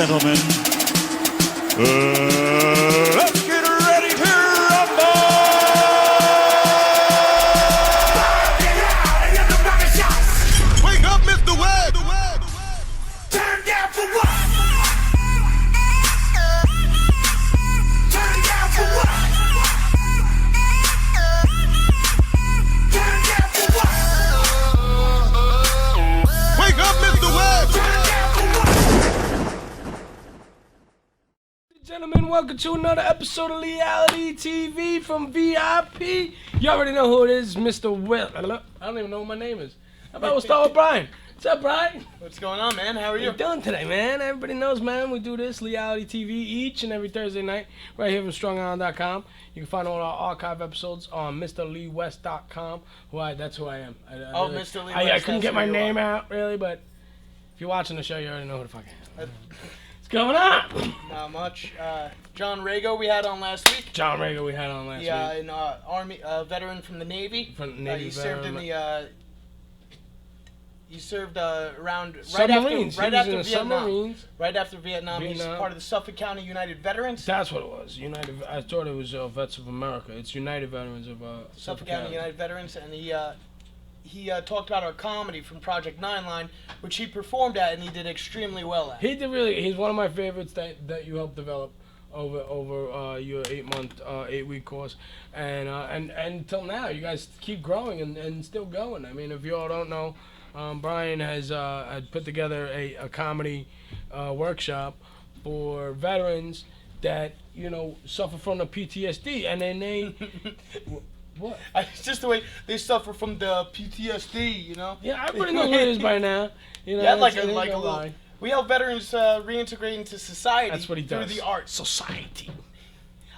gentlemen, let's get ready to rumble! Wake up, Mr. Webb! Turn down for what? Turn down for what? Turn down for what? Wake up, Mr. Webb! Gentlemen, welcome to another episode of Leigh-Ality TV from VIP. You already know who it is, Mr. Will. I don't even know what my name is. How about we'll start with Brian? What's up, Brian? What's going on, man? How are you? What you doing today, man? Everybody knows, man, we do this Leigh-Ality TV each and every Thursday night right here from StrongOn.com. You can find all our archive episodes on MrLeeWest.com. That's who I am. Mr. Lee I West, couldn't that's get my who you name are. out, really, but if you're watching the show, you already know who the fuck I am. What's going on? Not much. John Rago we had on last week. John Rago we had on last week. An Army veteran from the Navy. From the Navy he served in veteran. the. He served around Submarines. right He was after in the Vietnam. Submarines. Right after Vietnam, he's Vietnam. part of the Suffolk County United Veterans. That's what it was. United. I thought it was Vets of America. It's United Veterans of Suffolk County United Veterans, and he talked about our comedy from Project 9 Line, which he performed at, and he did extremely well at. He did really. He's one of my favorites that you helped develop over your 8-week course, and till now you guys keep growing and still going. I mean, if you all don't know, Brian has had put together a comedy workshop for veterans that suffer from the PTSD, and then they. What? It's just the way they suffer from the PTSD, you know? Yeah, everybody knows what it is by now. Yeah, like a it's- little. We help veterans reintegrate into society. That's what he does. Through the arts. Society.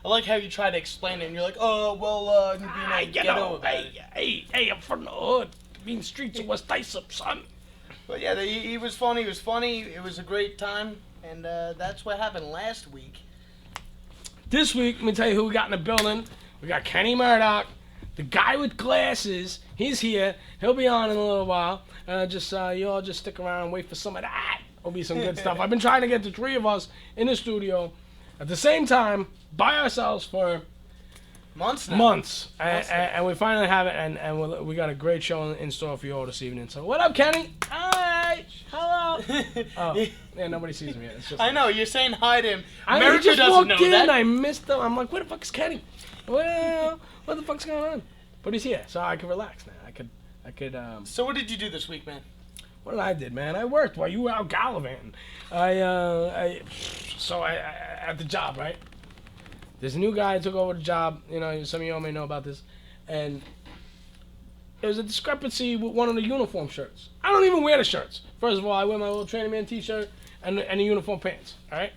I like how you try to explain it, and you're like, oh, well, you're being like, ghetto about it. Hey, I'm from the hood. Mean streets of West Islip, son. But yeah, he was funny. It was funny. It was a great time, and that's what happened last week. This week, let me tell you who we got in the building. We got Kenny Murdock. The guy with glasses, he's here. He'll be on in a little while. You all just stick around and wait for some of that. It'll be some good stuff. I've been trying to get the three of us in the studio at the same time, by ourselves for Months now. months. And we finally have it, and we got a great show in store for you all this evening. So what up, Kenny? Hi. Hello. Oh, yeah, nobody sees me yet. It's just I know, you're saying hi to him. he America just doesn't walked know in. that. I missed him. I'm like, where the fuck is Kenny? Well, what the fuck's going on? But he's here, so I can relax now. I could. So what did you do this week, man? What did I did, man? I worked while you were out gallivanting. I at the job, right? There's a new guy who took over the job. Some of y'all may know about this, and there was a discrepancy with one of the uniform shirts. I don't even wear the shirts. First of all, I wear my little Training Man T-shirt and the uniform pants. All right.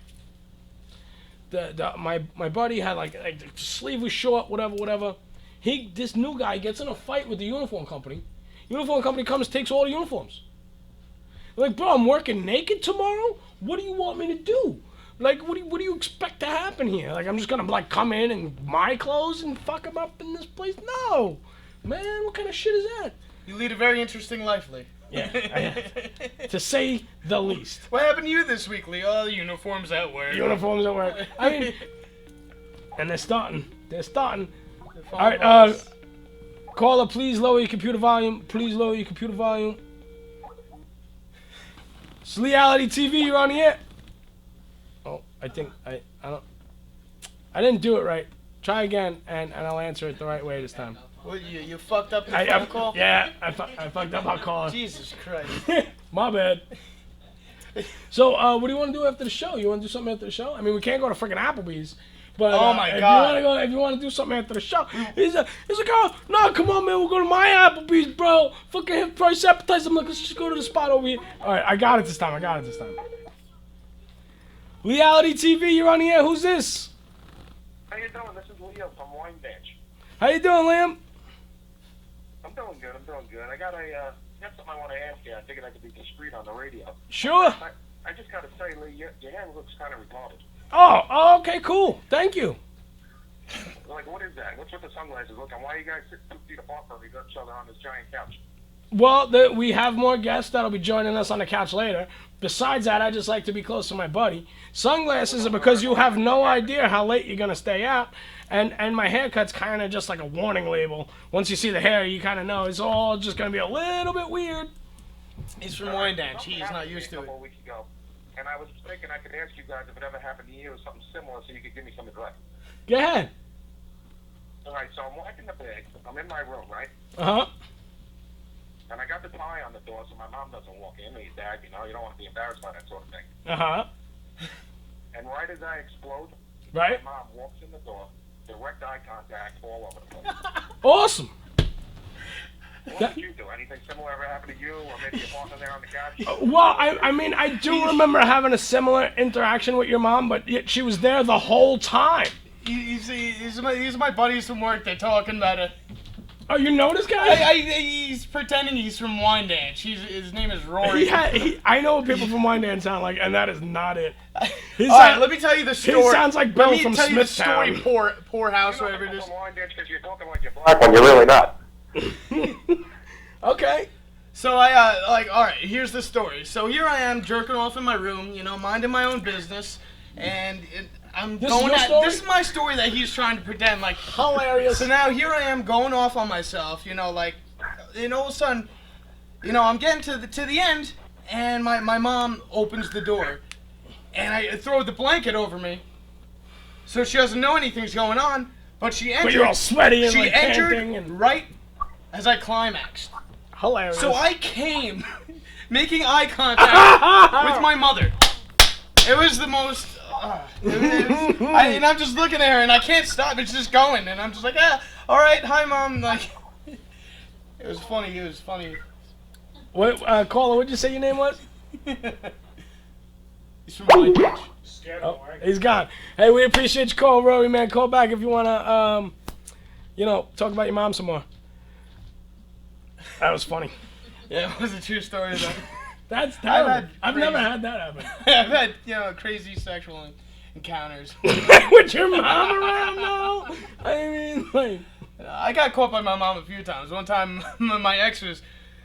My buddy had like the sleeve was short, whatever. This new guy gets in a fight with the uniform company. Uniform company comes, takes all the uniforms. Like, bro, I'm working naked tomorrow? What do you want me to do? Like, what do you expect to happen here? Like, I'm just gonna like come in and my clothes and fuck them up in this place? No, man, what kind of shit is that? You lead a very interesting life, Lee. Yeah, to say the least. What happened to you this week, Lee? Oh, the uniforms at work. Uniforms at work. I mean, and they're starting. All right, caller, please lower your computer volume. It's Leigh-Ality TV, you're on the air. Oh, I think I didn't do it right. Try again, and I'll answer it the right way this time. What, you fucked up your phone call? Yeah, I fucked up our caller. Jesus Christ. My bad. So, what do you want to do after the show? You want to do something after the show? I mean, we can't go to freaking Applebee's. But Oh my God. if you want to do something after the show, he's like, oh, no, come on, man, we'll go to my Applebee's, bro. Fucking hit price appetizer. I'm like, let's just go to the spot over here. All right, I got it this time. Leigh-Ality TV, you're on the air. Who's this? How you doing? This is Leo from Wine Bench. How you doing, Liam? I'm doing good. I got something I want to ask you. I figured I could be discreet on the radio. Sure. I just got to say, Lee, your hair looks kind of retarded. Oh, okay, cool. Thank you. Like, what is that? What's with the sunglasses? Look, and why are you guys sitting 2 feet apart from each other on this giant couch? Well, we have more guests that'll be joining us on the couch later. Besides that, I just like to be close to my buddy. Sunglasses are because you have no idea how late you're gonna stay out, and my haircut's kind of just like a warning label. Once you see the hair, you kind of know it's all just gonna be a little bit weird. He's from Wine Dance. He's not used to it. A couple of weeks ago, and I was thinking I could ask you guys if it ever happened to you or something similar, so you could give me some advice. Go ahead. All right, so I'm wiping the bag. I'm in my room, right? Uh huh. And I got the tie on the door so my mom doesn't walk in. Me, Dad, you know, you don't want to be embarrassed by that sort of thing. Uh huh. And right as I explode, Right. my mom walks in the door, direct eye contact, all over the place. Awesome. What did you do? Anything similar ever happened to you, or maybe your partner there on the couch? Well, I mean, I do remember having a similar interaction with your mom, but yet she was there the whole time. He's my buddies from work. They're talking about it. Oh, you know this guy? He's pretending he's from Wine Dance. His name is Rory. I know what people from Wine Dance sound like, and that is not it. All right, let me tell you the story. He sounds like Bill from Let me tell you the story, Smithtown. poor house, You know whatever it is. because you're talking like you're black when you're really not. Okay. So all right, here's the story. So here I am jerking off in my room, you know, minding my own business, and This is my story that he's trying to pretend like. Hilarious. So now here I am going off on myself, you know, like, and all of a sudden, you know, I'm getting to the end, and my mom opens the door, and I throw the blanket over me, so she doesn't know anything's going on, but she entered. But you're all sweaty and she like entered panting and right as I climaxed. hilarious. So I came, making eye contact with my mother. It was the most. And I'm just looking at her, and I can't stop. It's just going, and I'm just like, all right, hi, mom. Like, it was funny. It was funny. What, caller? What'd you say your name was? He's from Wine Dance. Oh, he's gone. Hey, we appreciate your call, Rory, man. Call back if you wanna, you know, talk about your mom some more. That was funny. Yeah, it was a true story though. That's terrible. I've never had that happen. I've had, you know, crazy sexual encounters. With your mom around now? I mean, like... I got caught by my mom a few times. One time, my ex was...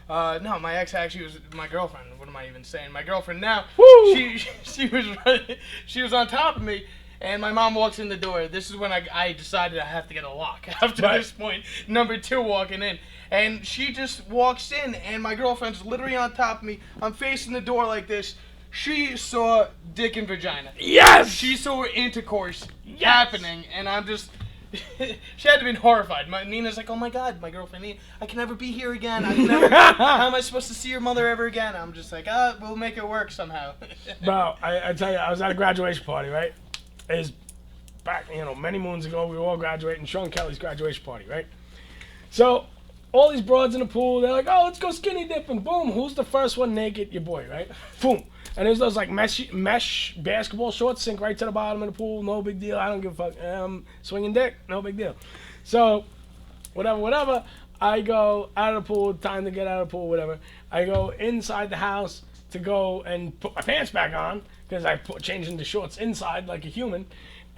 no, my ex actually was my girlfriend. What am I even saying? My girlfriend now. Woo! She was on top of me, and my mom walks in the door. This is when I decided I have to get a lock. After this point, number 2 walking in. And she just walks in, and my girlfriend's literally on top of me. I'm facing the door like this. She saw dick and vagina. Yes! She saw intercourse happening, and I'm just... she had to have been horrified. Nina's like, oh my god, my girlfriend Nina, I can never be here again. I can never, how am I supposed to see your mother ever again? I'm just like, we'll make it work somehow. Bro, I tell you, I was at a graduation party, right? It was back, you know, many moons ago. We were all graduating. Sean Kelly's graduation party, right? So... all these broads in the pool, they're like, oh, let's go skinny dipping. Boom, who's the first one naked? Your boy, right? Boom. And there's those like mesh basketball shorts sink right to the bottom of the pool. No big deal. I don't give a fuck. Swinging dick, no big deal. So, whatever. I go out of the pool, time to get out of the pool, whatever. I go inside the house to go and put my pants back on because I changed into shorts inside like a human.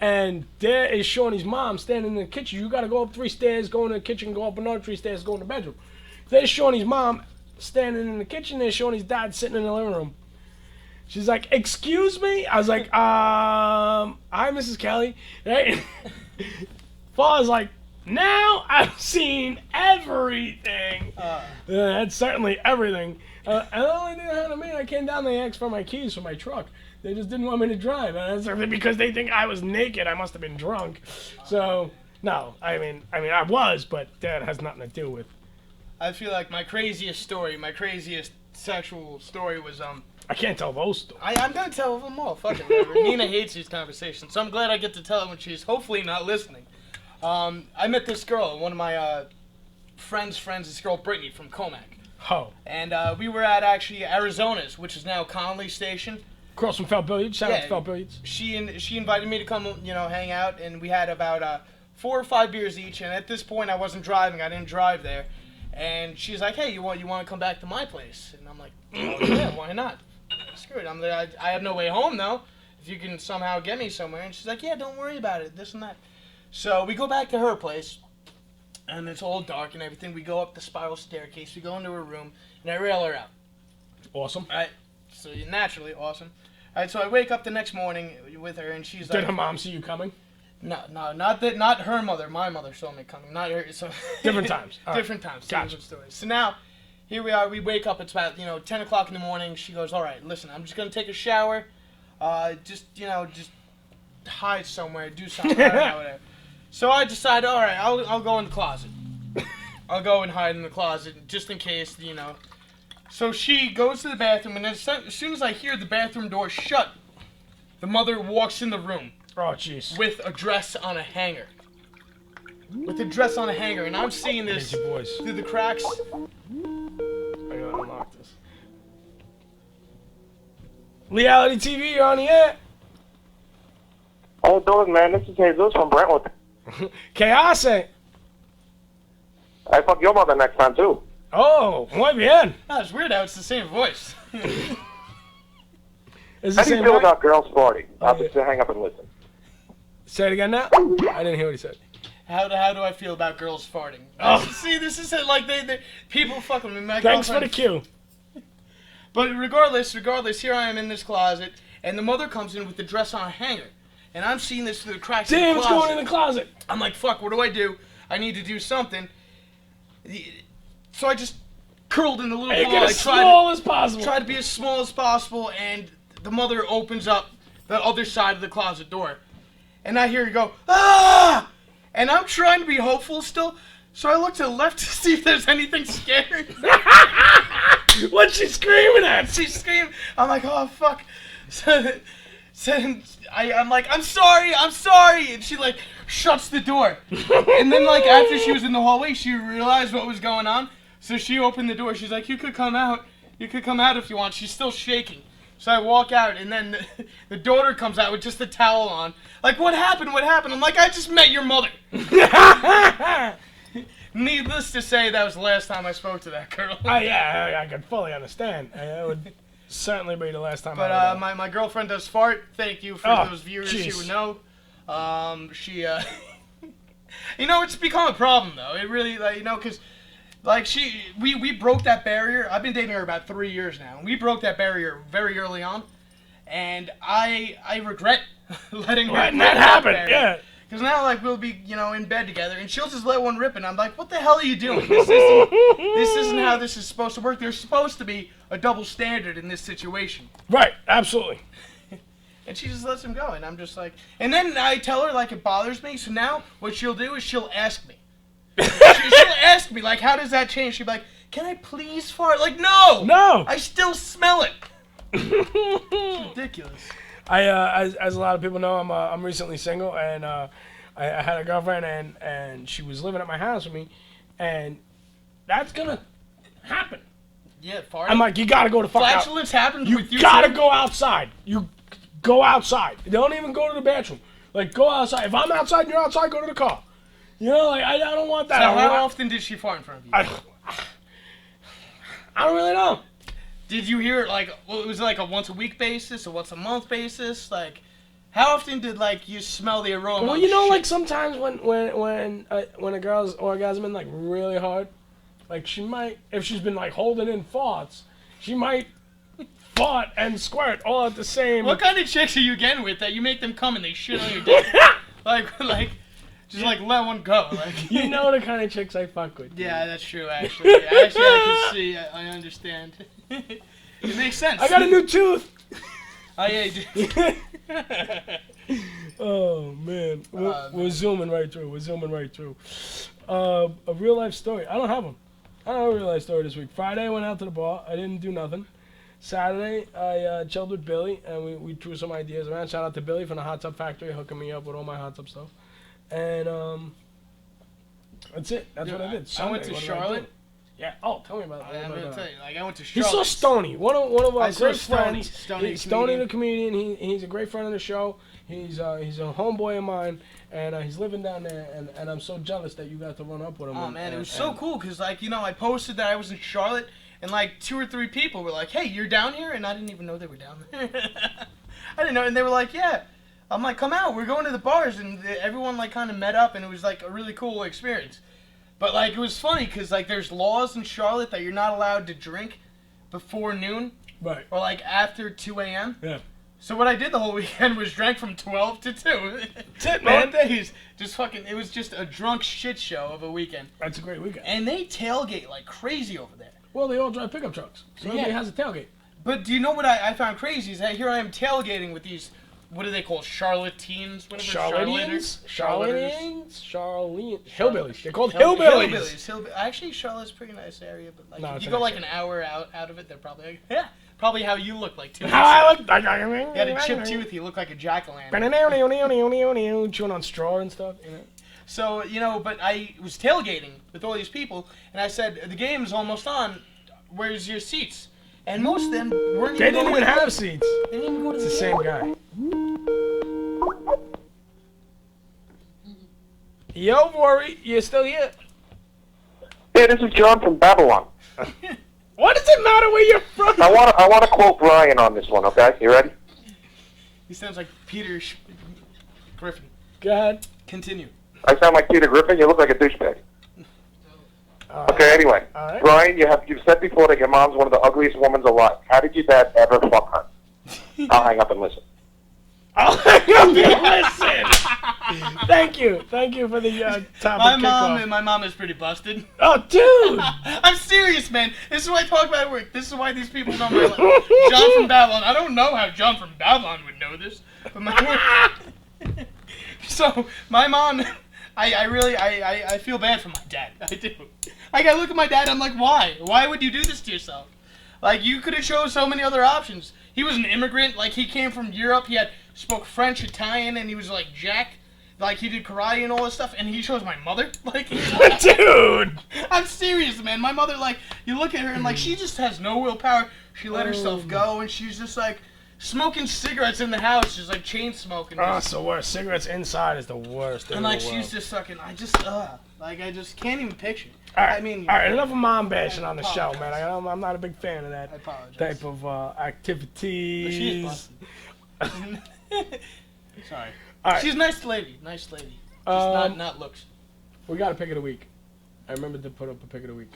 And there is Shawnee's mom standing in the kitchen. You got to go up 3 stairs, go in the kitchen, go up another 3 stairs, go in the bedroom. There's Shawnee's mom standing in the kitchen. There's Shawnee's dad sitting in the living room. She's like, excuse me? I was like, hi, Mrs. Kelly. Right? Father's like, now I've seen everything. That's certainly everything. And the only thing I had to mean, I came down, they asked for my keys for my truck. They just didn't want me to drive, and that's because they think I was naked. I must have been drunk. So, no, I mean, I was, but that has nothing to do with. I feel like my craziest sexual story was I can't tell those stories. I'm gonna tell them all. Fuck it, whatever. Nina hates these conversations, so I'm glad I get to tell it when she's hopefully not listening. I met this girl, one of my friends, this girl Brittany from Comac. Oh. And we were at actually Arizona's, which is now Conley Station. Across from Felt Billiards. Shout out to Felt Billiards. She invited me to come, you know, hang out, and we had about 4 or 5 beers each. And at this point, I wasn't driving. I didn't drive there. And she's like, "Hey, you want to come back to my place?" And I'm like, "Oh yeah, why not? Screw it. I have no way home though. If you can somehow get me somewhere." And she's like, "Yeah, don't worry about it. This and that." So we go back to her place, and it's all dark and everything. We go up the spiral staircase. We go into her room, and I rail her out. Awesome. All right, so naturally awesome. All right, so I wake up the next morning with her, and she's Did like, her mom see you coming? No, not that, not her mother. My mother saw me coming, not her. So Different times. All right. Different times. Gotcha. Different stories. So now, here we are. We wake up. It's about 10 o'clock in the morning. She goes, "All right, listen. I'm just gonna take a shower. Just hide somewhere, do something. I don't know, whatever." So I decide, all right, I'll go in the closet. I'll go and hide in the closet just in case, So she goes to the bathroom, and as soon as I hear the bathroom door shut, the mother walks in the room. Oh, jeez. With a dress on a hanger. With a dress on a hanger, and I'm seeing this Crazy boys. through the cracks. I gotta unlock this. Leigh-Ality TV, you're on the air. How you doing, man? This is Jesus from Brentwood. Chaos. I fuck your mother next time, too. Oh, muy bien. Oh, it's weird how it's the same voice. Is How the do you same feel guy? about girls farting? I'll Okay. just hang up and listen. Say it again now? I didn't hear what he said. How do I feel about girls farting? Oh. See, this is it. Like they people fucking with my Thanks for the girlfriend. cue. But regardless, here I am in this closet, and the mother comes in with the dress on a hanger, and I'm seeing this through the cracks Damn, in the it's closet. going in the closet. I'm like, fuck, what do I do? I need to do something. So I just curled in the little Make hole. it I as small as possible. tried to be as small as possible, and the mother opens up the other side of the closet door. And I hear her go, "Ah!" And I'm trying to be hopeful still, so I look to the left to see if there's anything scary. What's she screaming at? She screamed. I'm like, oh, fuck. I'm like, I'm sorry. And she, like, shuts the door. And then, like, after she was in the hallway, she realized what was going on. So she opened the door. She's like, you could come out. You could come out if you want. She's still shaking. So I walk out, and then the daughter comes out with just a towel on. Like, what happened? I'm like, I just met your mother. Needless to say, that was the last time I spoke to that girl. I can fully understand. That would certainly be the last time But I heard my girlfriend does fart. Thank you for those viewers jeez. who would know. She, it's become a problem though. It really, because, we broke that barrier. I've been dating her about 3 years now. We broke that barrier very early on, and I regret letting her Letting break that happen, barrier. yeah. Because now, we'll be, in bed together, and she'll just let one rip, and I'm like, what the hell are you doing? This isn't how this is supposed to work. There's supposed to be a double standard in this situation. Right, absolutely. And she just lets him go, and I'm just like... And then I tell her, it bothers me, so now what she'll do is she'll ask me. She'll ask me, how does that change? She'll be like, can I please fart? No! No! I still smell it! It's ridiculous. As a lot of people know, I'm recently single, and I had a girlfriend, and she was living at my house with me, and that's gonna happen. Yeah, farting. I'm like, you gotta go to fuck out. Flatulence happens You with you gotta too? go outside. You go outside. Don't even go to the bathroom. Go outside. If I'm outside and you're outside, go to the car. I don't want that. So how often did she fart in front of you? I don't really know. Did you hear it was it a once a week basis, a once a month basis? How often did you smell the aroma? Well, of shit? sometimes when a girl's orgasming really hard, she might, if she's been holding in farts, she might fart and squirt all at the same. What kind of chicks are you getting with that you make them come and they shit on your dick? Just let one go. You know the kind of chicks I fuck with. Yeah, that's true. Actually, I can see. I understand. It makes sense. I got a new tooth. Oh yeah, you do. Oh man, we're zooming right through. A real life story. I don't have one. I don't have a real life story this week. Friday I went out to the bar. I didn't do nothing. Saturday I chilled with Billy and we threw some ideas around. Shout out to Billy from the Hot Tub Factory hooking me up with all my hot tub stuff. And that's it. That's what I did. I went to Sunday, what did I do? Charlotte. Yeah. Oh, tell me about that. I'm gonna tell you. I went to He's Charlotte. so Stony. One of our I saw great friends. Stoney, Stoney comedian. the comedian. He's a great friend of the show. He's a homeboy of mine, and he's living down there. And I'm so jealous that you got to run up with him. Oh man, it was so cool because I posted that I was in Charlotte, and 2 or 3 people were like, "Hey, you're down here," and I didn't even know they were down there. I didn't know, and they were like, "Yeah." I'm like, "Come out, we're going to the bars," and everyone kind of met up, and it was a really cool experience. But like it was funny because like there's laws in Charlotte that you're not allowed to drink before noon Right. or like after 2 a.m. Yeah. So what I did the whole weekend was drank from 12 to 2. That's it, man. Both days. Just fucking, it was just a drunk shit show of a weekend. That's a great weekend. And they tailgate like crazy over there. Well, they all drive pickup trucks, so everybody has a tailgate. But do you know what I found crazy is that here I am tailgating with these, what do they call Charlatans? Charlotteans? Charlotters? Hillbillies. They're called hillbillies. Actually, Charlotte's a pretty nice area, but like No, if it's you a go nice like an hour out of it, they're probably like, yeah, probably how you look like too. How I look? You had a chipped tooth, you look like a jack-o'-lantern. Chewing on straw and stuff, you know. So, you know, but I was tailgating with all these people, and I said, the game's almost on, where's your seats? And most of them weren't They even didn't going even to have seats. They didn't even go to It's the the same guy. Yo, Rory, you still here? Hey, this is John from Babylon. What does it matter where you're from? I want to quote Brian on this one. Okay, you ready? He sounds like Peter Griffin. Go ahead. Continue. I sound like Peter Griffin. You look like a douchebag. Okay, anyway, All right. Brian, you've said before that your mom's one of the ugliest women alive. How did your dad ever fuck her? I'll hang up and listen. I'll hang up and listen. Thank you for the topic kickoff. My mom is pretty busted. Oh, dude! I'm serious, man. This is why I talk about work. This is why these people know my life. John from Babylon. I don't know how John from Babylon would know this, but my so my mom, I feel bad for my dad. I do. Like I look at my dad, I'm like, why? Why would you do this to yourself? Like you could have chosen so many other options. He was an immigrant. Like he came from Europe. He spoke French, Italian, and he was like Jack. Like he did karate and all this stuff, and he chose my mother. Like, dude, I'm serious, man. My mother, like, you look at her and like she just has no willpower. She let herself go, and she's just like smoking cigarettes in the house, just like chain smoking. Oh, it's the worst. Cigarettes inside is the worst. And like she's just sucking. I just can't even picture. All right, I mean, all right. Enough of mom bashing on the show, man. I'm not a big fan of that I apologize. type of activities. But she is busted. Sorry. All right. She's a nice lady. Nice lady. Just not looks. We got a pick of the week. I remember to put up a pick of the week.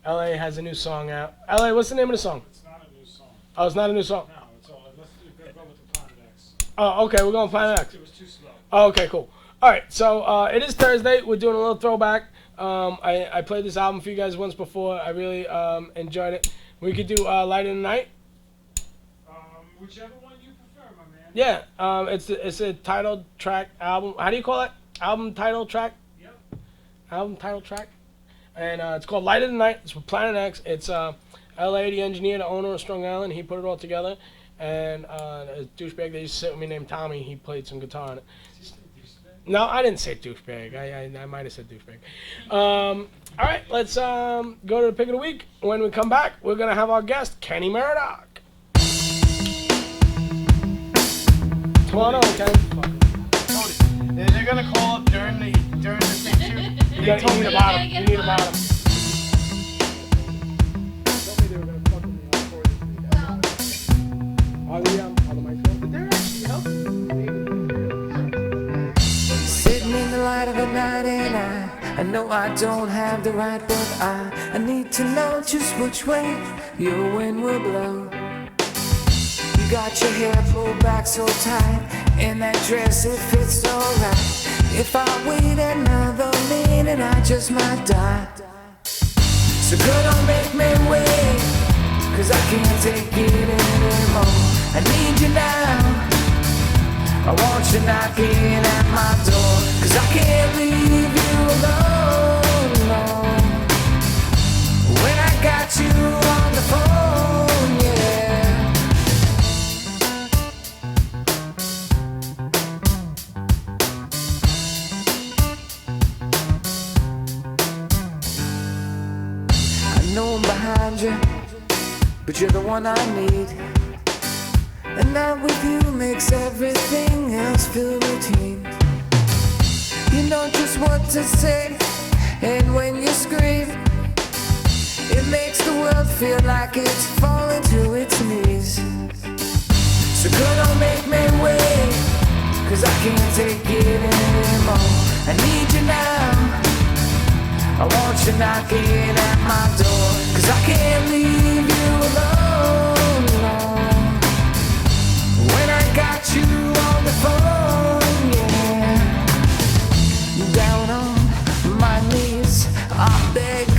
LA has a new song out. LA, what's the name of the song? It's not a new song. Oh, it's not a new song. No, it's all. Let's go with the Planet X. Oh, okay. We're going Planet X. It was too slow. Oh, okay, cool. All right, so it is Thursday. We're doing a little throwback. I played this album for you guys once before. I really enjoyed it. We could do Light in the Night. Whichever one you prefer, my man. Yeah, it's a title track album. How do you call it? Album title track? Yep. Album title track. And it's called Light in the Night. It's with Planet X. It's L.A., the engineer, the owner of Strong Island. He put it all together. And a douchebag that used to sit with me named Tommy, he played some guitar on it. No, I didn't say douchebag. I might have said douchebag. All right, let's go to the pick of the week. When we come back, we're going to have our guest, Kenny Murdock. Come on over, Kenny. They're gonna call up during the thing too. You need a bottom. You need a bottom. On the microphone. But they're actually helping. Sitting in the light of the night and I know I don't have the right, but I need to know just which way your wind will blow. You got your hair pulled back so tight, in that dress it fits so right. If I wait another minute I just might die. So girl, don't make me wait, 'cause I can't take it anymore. I need you now, I want you knocking at my door, 'cause I can't leave you alone when I got you on the phone, yeah. I know I'm behind you, but you're the one I need. And that with you makes everything else feel routine. You know just what to say, and when you scream, it makes the world feel like it's falling to its knees. So girl, don't make me wait, 'cause I can't take it anymore. I need you now, I want you knocking at my door, 'cause I can't leave you alone, alone. When I got you on the phone, yeah. Down on my knees, I beg,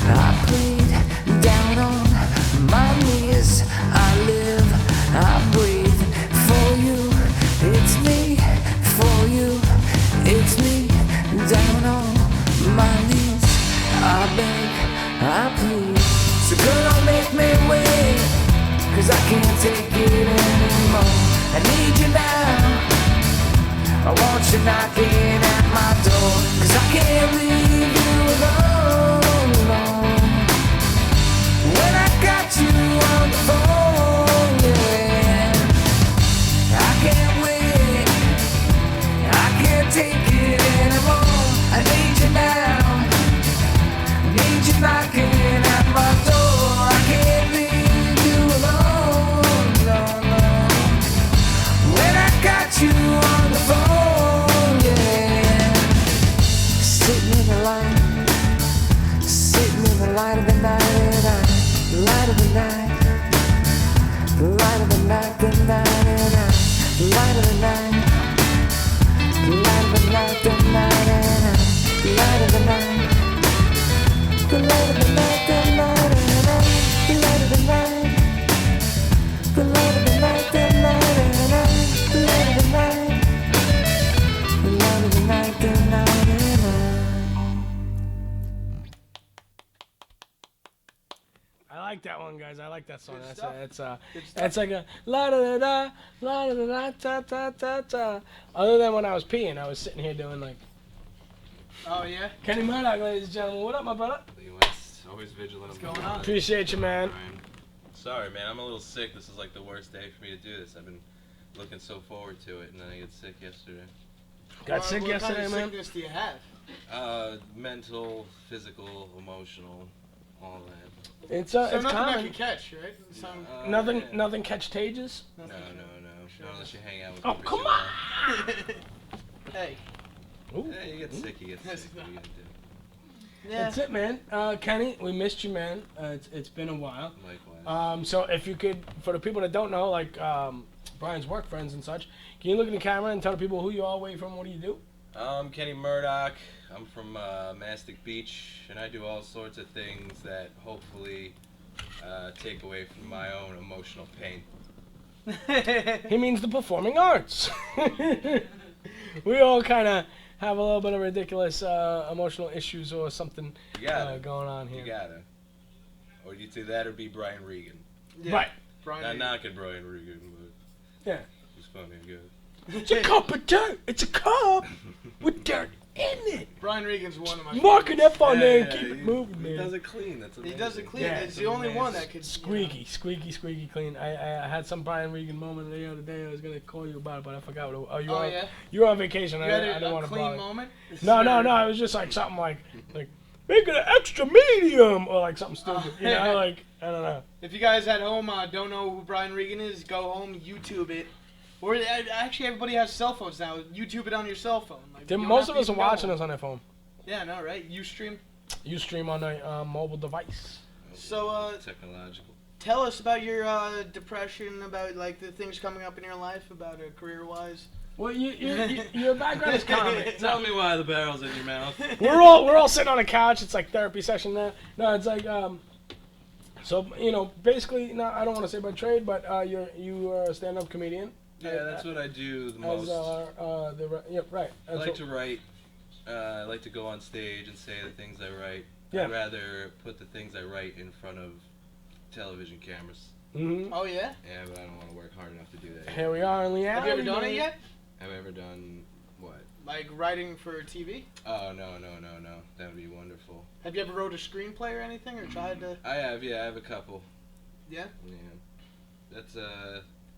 I plead. Down on my knees, I live, I breathe. For you, it's me. For you, it's me. Down on my knees, I beg, I plead. So girl, don't make me wait, 'cause I can't take it anymore. I need you now. I want you knocking at my door, 'cause I can't leave you alone, alone. When I got you on the phone, yeah. I can't wait, I can't take it anymore. I need you now, I need you knocking at my door. I can't leave you alone, alone, alone. When I got you on the phone, yeah. Sitting in the light, sitting in the light of the night, the light of the night, the light of the night, the night, the light of the night, the light of the night, the night, the light of the night, the light of the night, the night, the light of the night, the light of the night, the night, the light of the night, the light of the night, the night. I like that one, guys. I like that song. Good That's stuff. it's like a la da da la da da ta ta ta ta. Other than when I was peeing, I was sitting here doing like Oh yeah. Kenny Murdock, ladies and gentlemen. What up, my brother? West, always vigilant. What's going on? Appreciate you, man. Sorry, man. I'm a little sick. This is like the worst day for me to do this. I've been looking so forward to it, and then I get sick yesterday. Got sick what yesterday, kind of man. sickness do you have? Mental, physical, emotional, all that. It's So it's nothing I common. can catch, right? Some, Nothing, Yeah. nothing catch-tages. No. Not unless you hang out with Oh, me for come too long. Hey. Ooh. Yeah, you get sick, you get That's sick. What are you gonna do? Yeah. That's it, man. Kenny, we missed you, man. It's been a while. Likewise. So if you could, for the people that don't know, like Brian's work friends and such, can you look in the camera and tell the people who you are, where you from, what do you do? I'm Kenny Murdock. I'm from Mastic Beach, and I do all sorts of things that hopefully take away from my own emotional pain. He means the performing arts. We all kind of have a little bit of ridiculous emotional issues or something You gotta. going on here. You gotta. Or you'd say that or be Brian Regan. Yeah. Right. Brian Not Regan. knocking Brian Regan, but Yeah. he's funny and good. It's a cup of dirt. It's a cup with dirt in it. Brian Regan's one of my Marking favorites. that on there and Yeah, keep it he- moving, He man. does it clean. That's He amazing. does it clean. Yeah, it's the only one that could. Squeaky clean. I had some Brian Regan moment the other day. I was gonna call you about it, but I forgot. What it, You know. Oh yeah. you were on vacation. You I had didn't a want to clean bother. moment. No. It was just like something like make it an extra medium or like something stupid. You know, like I don't know. If you guys at home don't know who Brian Regan is, go home, YouTube it. Or actually, everybody has cell phones now. YouTube it on your cell phone. Like, Most of us are watching us on their phone. Yeah, no, right? Ustream. You stream on a mobile device. So, Technological. tell us about your depression, about like the things coming up in your life, about career-wise. Well, your background is comedy. Tell me why the barrel's in your mouth. We're all sitting on a couch. It's like therapy session there. No, it's like so basically. No, I don't want to say by trade, but you are a stand-up comedian. Yeah, that's what I do the As most. right. I like to write. I like to go on stage and say the things I write. Yeah. I'd rather put the things I write in front of television cameras. Mm-hmm. Oh yeah. Yeah, but I don't want to work hard enough to do that yet. Here we are in Leigh-Ality. Have you ever done it yet? Have I ever done what? Like writing for TV? Oh, no. That would be wonderful. Have you ever wrote a screenplay or anything, or tried to? I have a couple. Yeah. Yeah. That's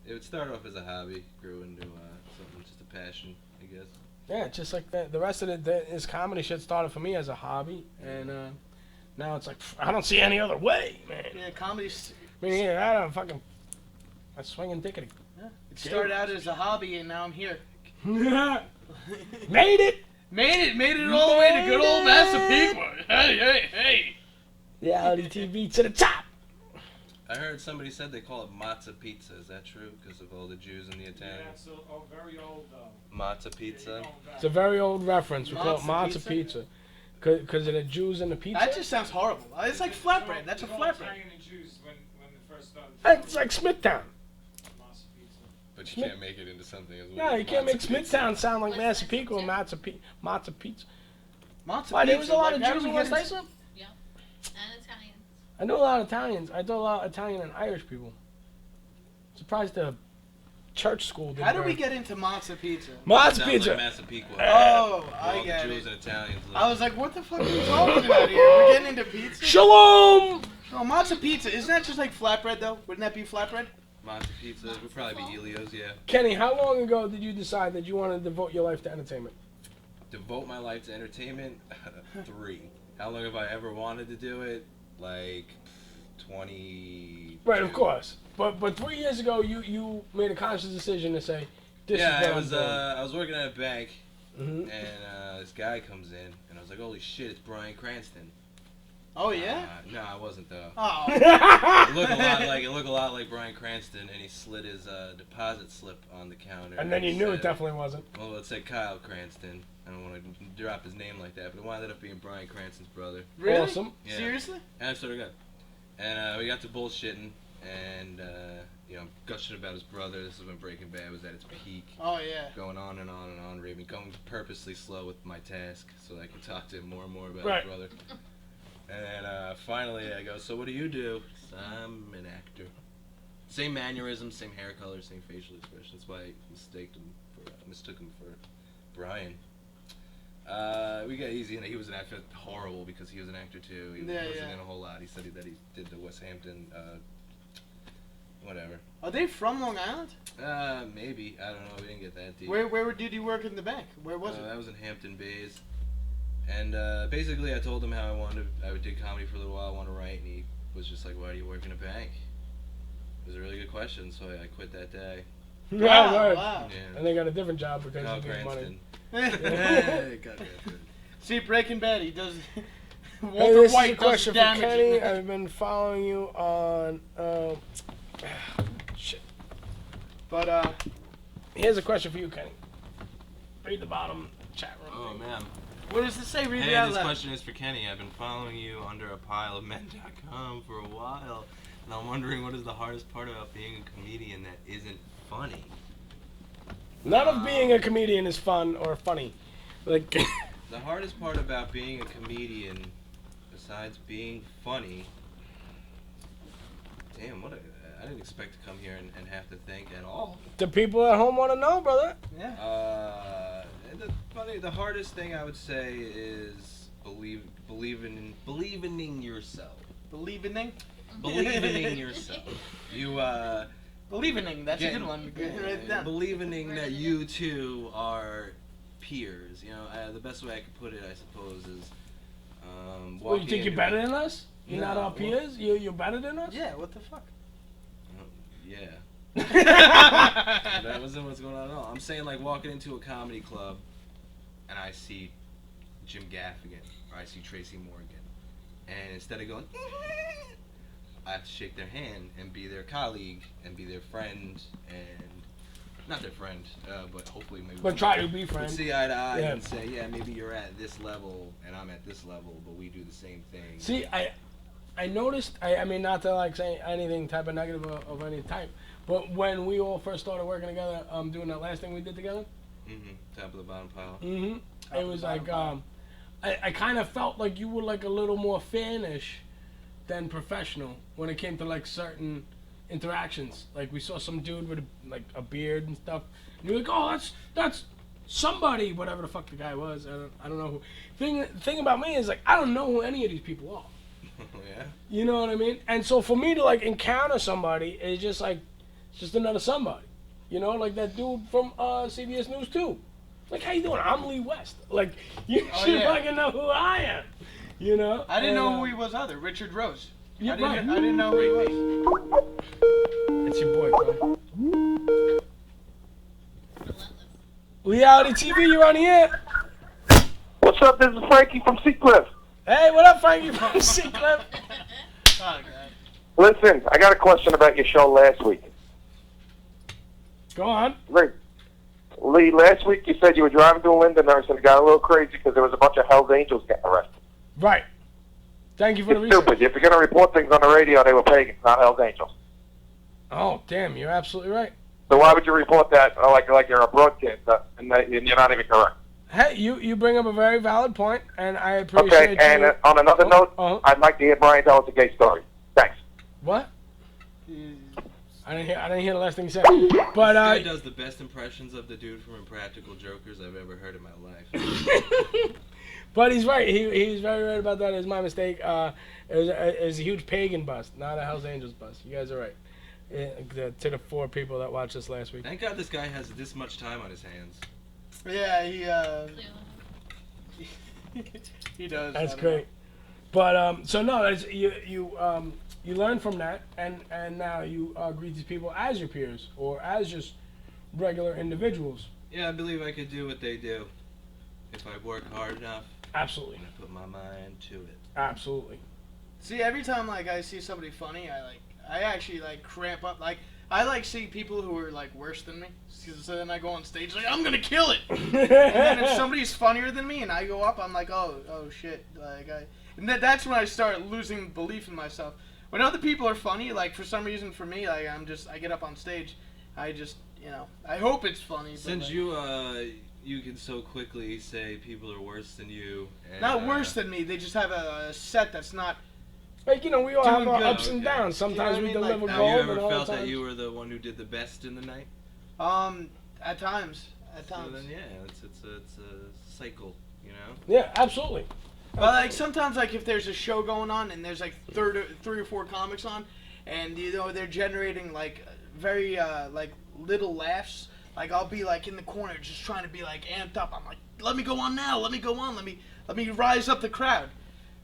it would start off as a hobby, grew into something, just a passion, I guess. Yeah, just like that. The rest of this comedy shit started for me as a hobby, and now it's like I don't see any other way, man. Yeah, comedy's. I mean, I don't fucking. I'm swinging dickety. Yeah. It started out as a hobby, and now I'm here. Made it. Made it all the way to good old Massapequa. Hey. Leigh-Ality TV to the top. I heard somebody said they call it matzah pizza. Is that true? Because of all the Jews and the Yeah, Italians? it's very old though. Matzah pizza? It's a very old reference. We call it Matzah matzah pizza. Because of the Jews and the pizza. That just sounds horrible. It's like flatbread. That's a They call flatbread. Italian and Jews when they first started. It's like Smithtown. Masa pizza. But you can't make it into something as well. No, you can't Matzah make pizza. Smithtown sound like Massapequa and matzah pizza. Matzah Why, there was pizza, a lot like, of how Jews do in we West get into- Islip? Yeah. And Italian. I know a lot of Italians. I know a lot of Italian and Irish people. Surprised the church school didn't. How do we burn. get into matzah pizza? Matzah Sounds pizza? like Massapequa. Oh, Where I all get the Jews it. and Italians live. I was like, what the fuck are you talking about here? We're getting into pizza? Shalom! No, matzah pizza. Isn't that just like flatbread, though? Wouldn't that be flatbread? Matzah pizza would probably be Elio's, yeah. Kenny, how long ago did you decide that you wanted to devote your life to entertainment? Devote my life to entertainment? 3. How long have I ever wanted to do it? Like 20. Right, of course. But 3 years ago, you made a conscious decision to say, this Yeah, is I what was I'm doing. I was working at a bank, Mhm. and this guy comes in, and I was like, holy shit, it's Bryan Cranston. Oh, yeah? No, I wasn't though. Oh. It looked a lot like Bryan Cranston, and he slid his deposit slip on the counter. And then you knew it said, definitely wasn't. Well, it said Kyle Cranston. I don't want to drop his name like that, but it wound up being Bryan Cranston's brother. Really? Awesome. Yeah. Seriously? And I sort of got. And we got to bullshitting, and gushing about his brother. This is when Breaking Bad was at its peak. Oh, yeah. Going on and on and on, Raven, going purposely slow with my task so that I could talk to him more and more about Right. his brother. And finally I go, so what do you do? I'm an actor. Same mannerisms, same hair color, same facial expression. That's why I mistook him for Brian. We got easy, and he was an actor. Horrible because he was an actor too. He Yeah, wasn't yeah. in a whole lot. He said that he did the West Hampton, whatever. Are they from Long Island? Maybe, I don't know. We didn't get that deep. Where did you work in the bank? Where was it? That was in Hampton Bays. And basically, I told him how I did comedy for a little while. I want to write, and he was just like, "Why do you work in a bank?" It was a really good question, so I quit that day. Right, right. Wow. Yeah. And they got a different job because Kyle you need money. Cranston. Hey, Got Cranston. See, Breaking Bad, he does. Hey, Walter this is a White does question for damage. Kenny. I've been following you on. Shit. But Here's a question for you, Kenny. Read the bottom chat room. Oh man. what does it say? Read it Hey, out this loud. question is for Kenny. I've been following you under a pile of men.com for a while, and I'm wondering what is the hardest part about being a comedian that isn't funny? None of being a comedian is fun or funny. Like, The hardest part about being a comedian, besides being funny, damn, I didn't expect to come here and have to think at all. the people at home want to know, brother. Yeah. The hardest thing I would say is believing in yourself. Believing? Believing in yourself. You Believing, that's a Getting- good one. Write it down. believing that you two are peers. You know, the best way I could put it, I suppose, is Well, you walking think you're into- better than us? You're not No, our well- peers? You're better than us? Yeah, what the fuck? Yeah. That wasn't what's going on at all. I'm saying, like, walking into a comedy club and I see Jim Gaffigan or I see Tracy Morgan, and instead of going, I have to shake their hand and be their colleague and be their friend and not their friend, but hopefully maybe. But try to be But friends. see eye to eye Yeah. and say, yeah, maybe you're at this level and I'm at this level, but we do the same thing. See, I noticed, I mean, not to like say anything type of negative of any type, but when we all first started working together, doing that last thing we did together, Top of the bottom pile. it was like, I kind of felt like you were like a little more fanish than professional when it came to like certain interactions. Like we saw some dude with a beard and stuff, and you're like, oh, that's somebody, whatever the fuck the guy was. I don't know who. Thing about me is like I don't know who any of these people are. Yeah. You know what I mean? And so for me to like encounter somebody is just like, it's just another somebody. You know, like that dude from CBS News 2. Like, how you doing? I'm Lee West. Like, you should yeah. fucking know who I am. You know? I didn't And, know who he was either. Richard Rose. Yeah, I didn't, right. I didn't know who he was. It's your boy, bro. Relentless. Leigh-Ality TV, you're on the air. What's up? This is Frankie from Seacliff. Hey, what up, Frankie from C-Clip? Oh, God. Listen, I got a question about your show last week. Go on. Lee, last week you said you were driving to Lindenhurst and it got a little crazy because there was a bunch of Hell's Angels getting arrested. Right. Thank you for the It's research. stupid. If you're going to report things on the radio, they were pagans, not Hell's Angels. Oh, damn, you're absolutely right. So why would you report that like you're a broadcaster and you're not even correct? Hey, you bring up a very valid point, and I appreciate Okay, and you. on another note, Uh-huh. I'd like to hear Brian tell us a gay story. Thanks. What? I didn't hear the last thing you said. This But guy does the best impressions of the dude from Impractical Jokers I've ever heard in my life. but he's right. He's very right about that. It's my mistake. It was a huge pagan bust, not a Hell's Angels bust. You guys are right. To the 4 people that watched us last week. Thank God this guy has this much time on his hands. Yeah, he does. That's I don't great. But so no, that's, you learn from that, and now you greet these people as your peers or as just regular individuals. Yeah, I believe I could do what they do if I work hard enough Absolutely. and I put my mind to it. Absolutely. See, every time like I see somebody funny, I actually like cramp up. Like I like seeing people who are like worse than me. So then I go on stage like I'm gonna kill it. And then if somebody's funnier than me and I go up, I'm like oh shit. And that's when I start losing belief in myself. When other people are funny, like for some reason for me, like I get up on stage, I just I hope it's funny. Since but, you can so quickly say people are worse than you. And, not worse than me, they just have a set that's not. Like, we all have Doing our good. ups and Okay. downs. Sometimes You know we what I mean? deliver Like, gold, Have you and ever all felt the that times. you were the one who did the best in the night? At times. So then, yeah, it's a cycle, you know? Yeah, absolutely. But like sometimes, like if there's a show going on and there's like 3 or 4 comics on, and they're generating like very like little laughs. Like I'll be like in the corner just trying to be like amped up. I'm like, let me go on now. Let me go on. Let me rise up the crowd.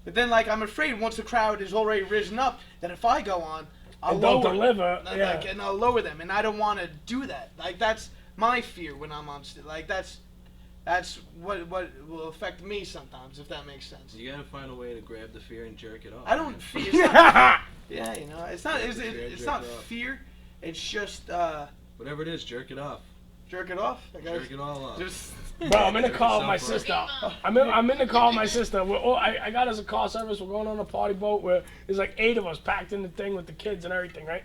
But then like I'm afraid once the crowd is already risen up, that if I go on, I'll And don't lower deliver, like, yeah. and I'll lower them, and I don't want to do that. Like that's my fear when I'm on stage. Like that's what will affect me sometimes, if that makes sense. You gotta find a way to grab the fear and jerk it off. I don't man. fear. It's not, yeah, it's not. Jerk It's it not off. fear. It's just Whatever it is, jerk it off. jerk it off. I guess. Jerk it all off. Just. Bro, I'm in the car with my Yourself sister. up. I'm in the car with my sister. I got us a car service. We're going on a party boat where there's like 8 of us packed in the thing with the kids and everything, right?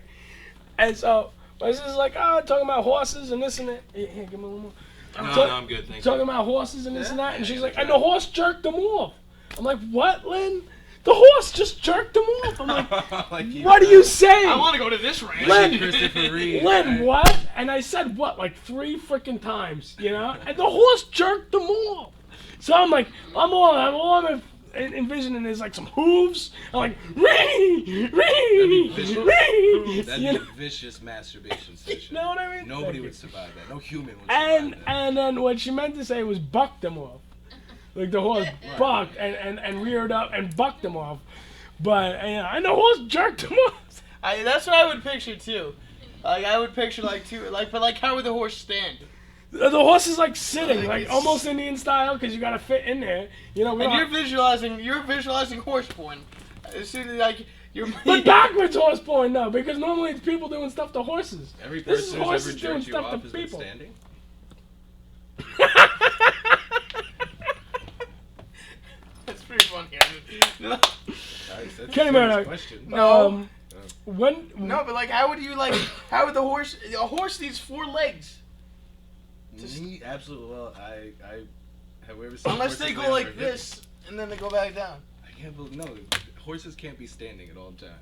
And so my sister's like, talking about horses and this and that. Here, give me a little more. No, I'm good, thank Talking you. about horses and this and that, and she's like, Yeah. and the horse jerked them off. I'm like, what, Lynn? The horse just jerked them off. I'm like, Like you what are you saying? I want to go to this ranch. Lynn, Christopher Reeve. Lynn, right? what? And I said what, like 3 freaking times, And the horse jerked them off. So I'm like, I'm envisioning there's like some hooves. I'm like, ree, That'd be a vicious masturbation session. You know what I mean? Nobody Thank you. would survive that. No human would survive that. And then what she meant to say was bucked them off. Like the horse bucked and reared up and bucked them off. But and the horse jerked them off. That's what I would picture too. Like I would picture but how would the horse stand? The horse is like sitting, like almost Indian style, because you gotta fit in there. We And don't- you're visualizing horse porn. As soon as like you're. But backwards horse porn, no, because normally it's people doing stuff to horses. Every This is person who's horses ever doing jerked you stuff off to has been people. standing. That's pretty funny. That's Kenny a Murdock. serious question. No. When No, but like, how would you like? How would the horse? A horse needs 4 legs. Me, absolutely. Well, I have we ever seen Unless horses they lay go on like their hips? this and then they go back down. I can't believe horses can't be standing at all times.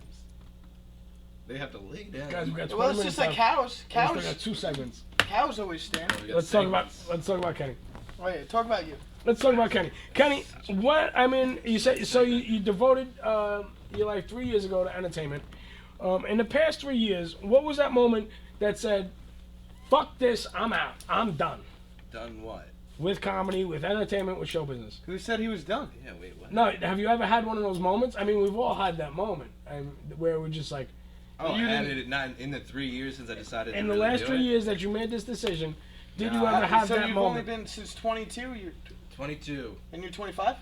They have to lay down. guys, we got 20 Well, it's minutes just like left. cows. We still got Cows. 2 segments. Cows always stand. We got Let's segments. talk about Kenny. Oh yeah, talk about you. Let's talk about Kenny. Kenny, what I mean, you said so. You devoted your life 3 years ago to entertainment. In the past 3 years, what was that moment that said, "Fuck this, I'm out, I'm done"? Done what? With comedy, with entertainment, with show business. Who said he was done? Yeah, wait, what? No, have you ever had one of those moments? I mean, we've all had that moment, where we're just like, Oh, You I had didn't- it not in the 3 years since I decided in to the really last do 3 it. years that you made this decision, did you Nah. ever have so that you've moment? only been since 22. 22. And you're 25.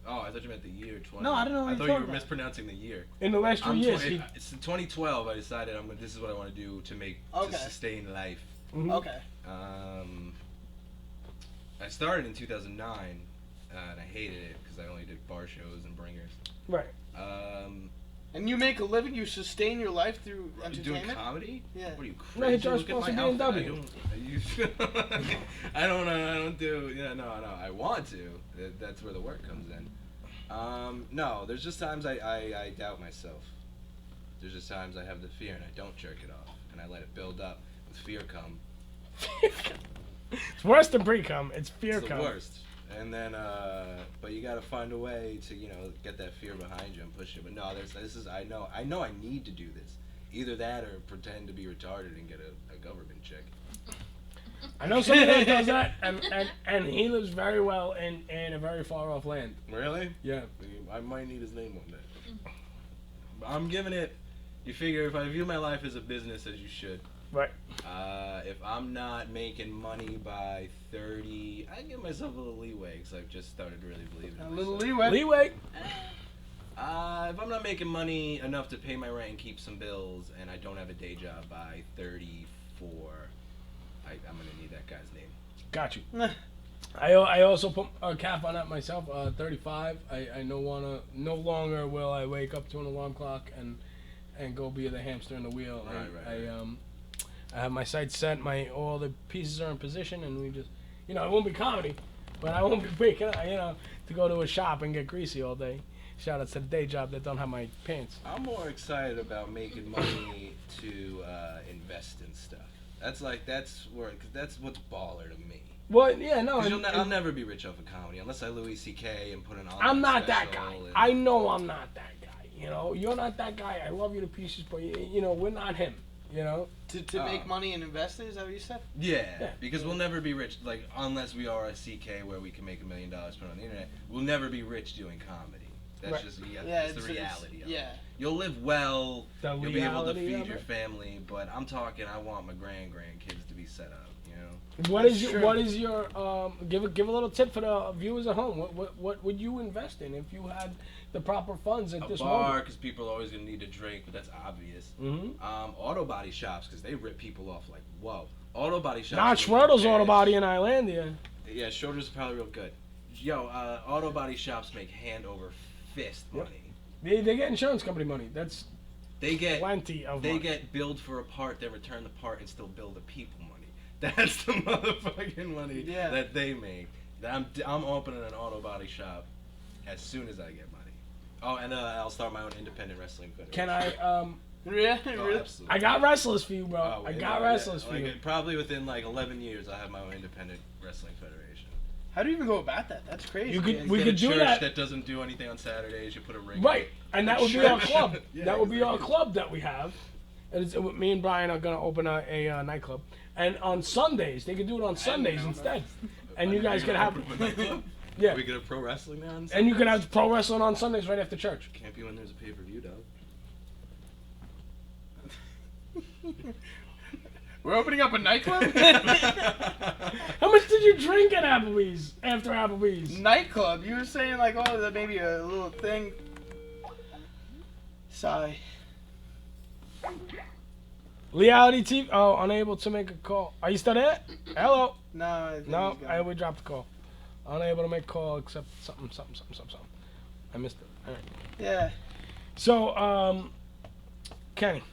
Oh, I thought you meant the year 20. No, I don't know what I you're thought you talking were about. mispronouncing the year. In the last 3 years, It's in 2012. I decided this is what I want to do to sustain life. Okay. I started in 2009, and I hated it because I only did bar shows and bringers. Right. And you make a living, you sustain your life through Doing entertainment? comedy? Yeah. What are you No, he crazy? drives Look at my Boston outfit. BMW. I don't do. Yeah, no. I want to. That's where the work comes in. No, there's just times I doubt myself. There's just times I have the fear and I don't jerk it off, and I let it build up. With fear come. It's worse than pre-cum. It's fear It's the cum. worst. And then, but you gotta find a way to, get that fear behind you and push it. But no, I know I need to do this. Either that or pretend to be retarded and get a government check. I know somebody that does that, and he lives very well in a very far off land. Really? Yeah. I might need his name one day. But I'm giving it. You figure if I view my life as a business, as you should. Right. If I'm not making money by 30, I give myself a little leeway because I've just started really believing in A little myself. leeway. If I'm not making money enough to pay my rent and keep some bills, and I don't have a day job by 34, I'm gonna need that guy's name. Got you. I also put a cap on that myself. 35. I no longer will I wake up to an alarm clock and go be the hamster in the wheel. Right. I have my sights set. All the pieces are in position, and we just, it won't be comedy, but I won't be waking up, to go to a shop and get greasy all day. Shout out to the day job that don't have my pants. I'm more excited about making money to invest in stuff. That's what's baller to me. Well, yeah, no. I'll never be rich off of comedy unless I Louis C.K. and put an on. I'm not that guy. I know I'm not that guy. You're not that guy. I love you to pieces, but we're not him. To make money and invest it, is that what you said? Yeah, because we'll never be rich, unless we are a CK where we can make $1 million put on the internet. We'll never be rich doing comedy. That's Right. just Yeah, it's the reality of it. Yeah. You'll live well, The you'll be able to reality feed of your it? family, but I'm talking, I want my grandkids to be set up, What is your give a little tip for the viewers at home? What would you invest in if you had the proper funds at this A bar, moment? because people are always going to need a drink, but that's obvious. Mm-hmm. Auto body shops, because they rip people off like, whoa. Auto body shops. Not Schroeder's Auto Body in Islandia. Yeah, Schroeder's probably real good. Yo, auto body shops make hand over fist Yep. money. They get insurance company money. That's They get plenty of They money. get billed for a part, they return the part, and still bill the people money. That's the motherfucking money that they make. I'm opening an auto body shop as soon as I get money. Oh, and I'll start my own independent wrestling federation. Can I Really? Oh, absolutely. I got wrestlers for you, bro. Oh, I yeah, got yeah. wrestlers for you. Probably within 11 years, I'll have my own independent wrestling federation. How do you even go about that? That's crazy. You could- Yeah, we get could a do church that. doesn't do anything on Saturdays. You put a ring. Right, and that would be our club. Yeah, that would be our exactly. club that we have. Me and Brian are gonna open a nightclub, and on Sundays they could do it on Sundays instead, and you guys could have yeah, We could have pro wrestling now. and you could have pro wrestling on Sundays right after church. Can't be when there's a pay per view, dog. We're opening up a nightclub? How much did you drink at Applebee's after Applebee's? Nightclub? You were saying that maybe a little thing. Sigh. Leigh-Ality TV. Oh, unable to make a call. Are you still there? Hello. No, I think No, he's gone. we dropped the call. Unable to make call except something. I missed it. All right. Yeah. So, Kenny,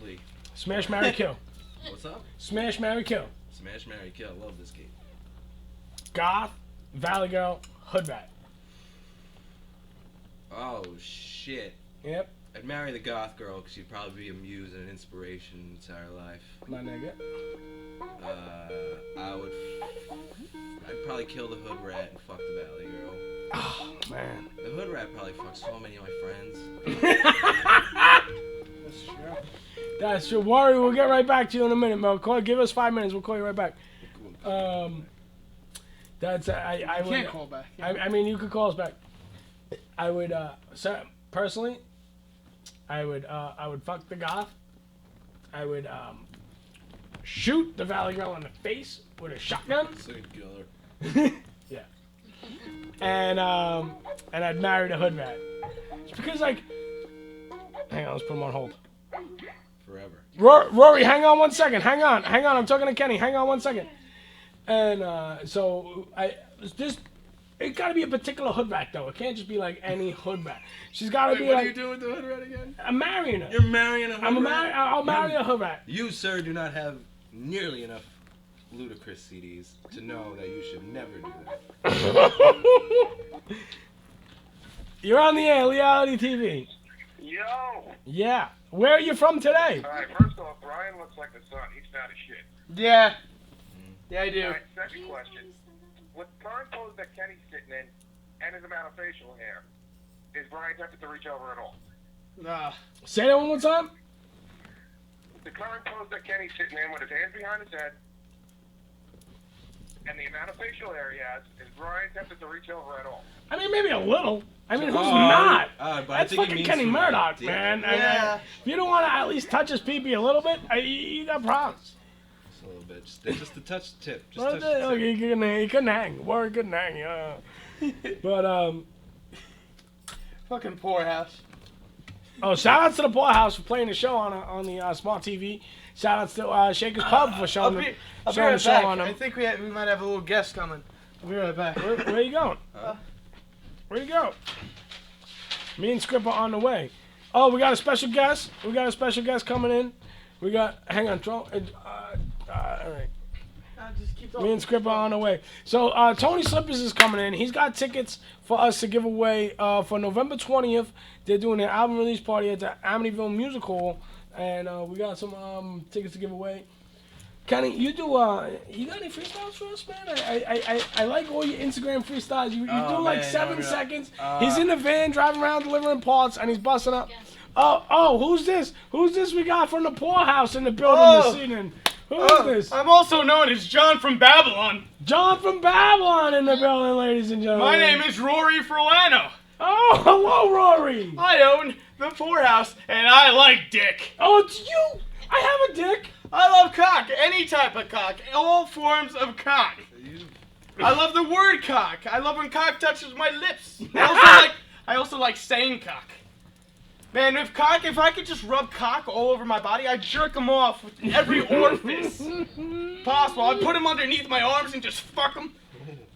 Lee, smash, marry, kill. what's up? Smash, marry, kill. Smash, marry, kill. I love this game. Goth, Valley Girl, Hood Rat. Oh shit. Yep, I'd marry the goth girl because she'd probably be a muse and an inspiration to our life. my nigga. I'd probably kill the hood rat and fuck the valley girl. Oh, man. The hood rat probably fucks so many of my friends. That's true. That's your worry. We'll get right back to you in a minute, Mel. Give us 5 minutes. We'll call you right back. That's I You would. can't call back. I mean, you could call us back. I would. Personally, I would fuck the goth. I would shoot the valley girl in the face with a shotgun. Sick killer. Yeah. And and I'd marry the hood rat. It's because, like, hang on, let's put him on hold. Forever. Rory, hang on 1 second. Hang on. I'm talking to Kenny. Hang on 1 second. And so it got to be a particular hood rat, though. It can't just be like any hood rat. She's got to be what like. are you doing with the hood rat again? I'm marrying her. You're marrying a hood rat? I'll marry a hood rat. You, sir, do not have nearly enough ludicrous CDs to know that you should never do that. You're on the air, Leigh-Ality TV. Yo! Yeah. Where are you from today? Alright, first off, Brian looks like the sun. He's fat as shit. Yeah. Yeah, I do. Alright, second question. With the current pose that Kenny's sitting in and his amount of facial hair, is Brian tempted to reach over at all? Nah. Say that one more time. The current pose that Kenny's sitting in with his hands behind his head and the amount of facial hair he has, is Brian tempted to reach over at all? I mean, maybe a little. I mean, who's not? But I That's think he fucking means Kenny from Murdock, deep. man. Yeah. If you don't want to at least touch his pee-pee a little bit, you got problems. Just a little bit. Just to touch the tip. Just Well, touch the look, tip. he couldn't hang. Warren couldn't hang. Yeah. But Fucking poorhouse. oh, shout outs to the Poorhouse for playing the show on the smart TV. Shout outs to Shaker's Pub for showing the I'll be showing the right show back. on them. I think we might have a little guest coming. I'll be right back. Where you going? Where you go? Me and Scripper on the way. Oh, we got a special guest. We got a special guest coming in. We got. Hang on, all right. Just keep Me and Scripper on the way. So Tony Slippaz is coming in. He's got tickets for us to give away for November 20th. They're doing their album release party at the Amityville Music Hall, and we got some tickets to give away. Kenny, you got any freestyles for us, man? I like all your Instagram freestyles. You do like man, 7 seconds. He's in the van driving around delivering parts, and he's busting up. Yes. Oh, who's this? Who's this we got from the Poorhouse in the building this evening? Who is this? I'm also known as John from Babylon. John from Babylon in the building, ladies and gentlemen. My name is Rory Furlano. Oh, hello, Rory. I own the Poorhouse, and I like dick. Oh, it's you. I have a dick. I love cock, any type of cock, all forms of cock. I love the word cock. I love when cock touches my lips. I also like saying cock. Man, if I could just rub cock all over my body, I'd jerk him off with every orifice possible. I'd put him underneath my arms and just fuck him.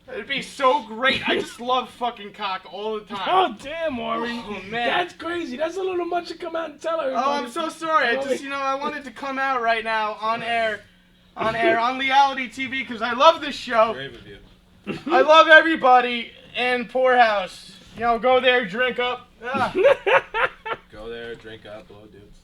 It'd be so great. I just love fucking cock all the time. Oh, damn, Rory. Oh, man. That's crazy. That's a little much to come out and tell everybody. Oh, I'm so sorry. I wanted to come out right now on air on Leigh-Ality TV because I love this show. Brave of you. I love everybody in Poorhouse. Go there, drink up. Go there, drink up, blow dudes.